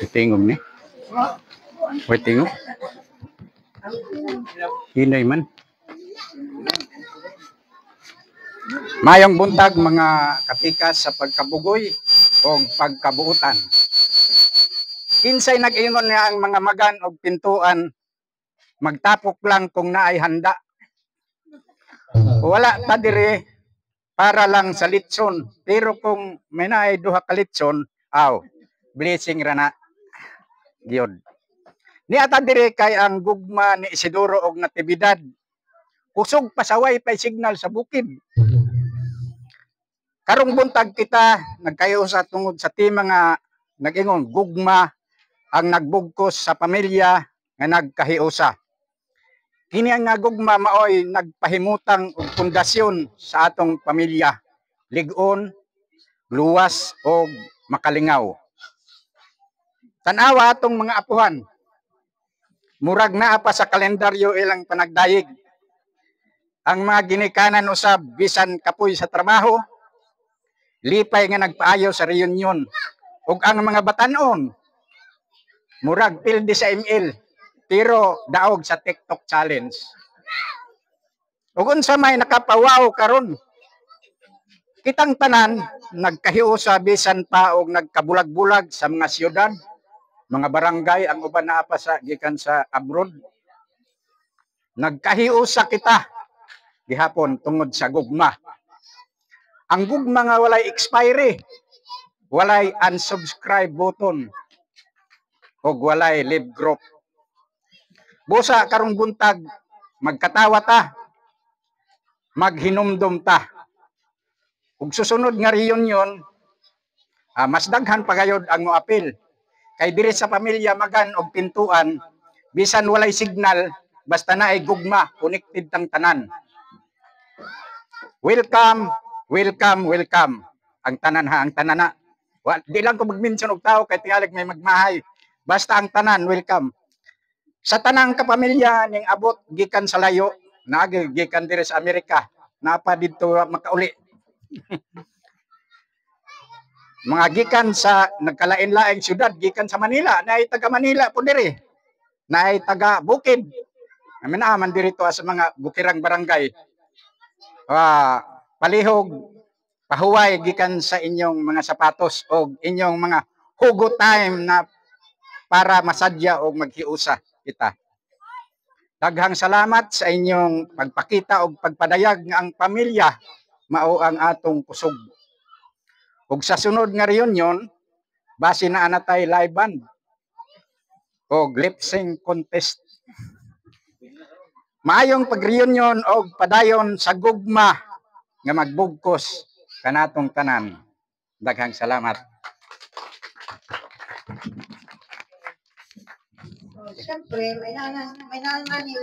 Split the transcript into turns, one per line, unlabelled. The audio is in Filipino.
Tingog ni. Wait, tingog. Hinay man. Mayong buntag mga kapikas sa pagkabugoy o pagkabuutan. Kinsay nag-ingon niya ang mga magan o pintuan, magtapok lang kung naay handa. Wala ta dire para lang sa litson, pero kung may naay duha ka litson, blessing rana gyud. Ni ata dire kay ang gugma ni Isidoro og Natividad. Kusog pasaway pay signal sa bukid. Karong buntag kita nagkayo sa tungod sa ti mga nag-ingon gugma ang nagbugkos sa pamilya nga nagkahiusa. Kini nga gugma maoy nagpahimutang og pundasyon sa atong pamilya, lig-on, luwas o makalingaw. Tanawa atong mga apuhan. Murag naa pa sa kalendaryo ilang panagdayeg. Ang mga ginikanan usab bisan kapoy sa trabaho, lipay nga nagpaayo sa reunion. Ug ang mga batanon, murag pildi sa ML, pero daog sa TikTok challenge. Ug unsa may nakapawaw karon? Kitang tanan nagkahiusa bisan pa og nagkabulag-bulag sa mga siyudad, mga barangay, ang uban naa pa sa gikan sa abroad. Nagkahiusa kita gihapon tungod sa gugma. Ang gugma nga walay expiry, walay unsubscribe button, o walay leave group. Busa karong buntag, magkatawa ta, maghinumdum ta. Ug susunod nga reunion, mas daghan pagayod ang moapil. Kay diri sa pamilya magan og pintuan, bisan walay signal, basta naay gugma, connected tang tanan. Welcome, welcome, welcome. Ang tanan ha, ang tanana. Di lang ko mag-mention og tao kay tingalig may magmahay. Basta ang tanan, welcome. Sa tanang kapamilya ning abot gikan sa layo, gikan diri sa Amerika, napa didto makauli. Mga gikan sa nagkalain-laing syudad, gikan sa Manila, naay taga Manila po diri. Naay taga Bukid. Amin man diri to sa mga bukirang barangay. Palihog, pahuway gikan sa inyong mga sapatos o inyong mga hugot time na para masadya o maghiusa kita. Daghang salamat sa inyong pagpakita o pagpadayag nga ang pamilya mao ang atong kusog. Ug sa sunod nga reunion, base na anatay live band o lip sync contest. Maayong pag-reunion o padayon sa gugma nga magbugkos kanatong tanan. Daghang salamat.
Siyempre, may nanan ni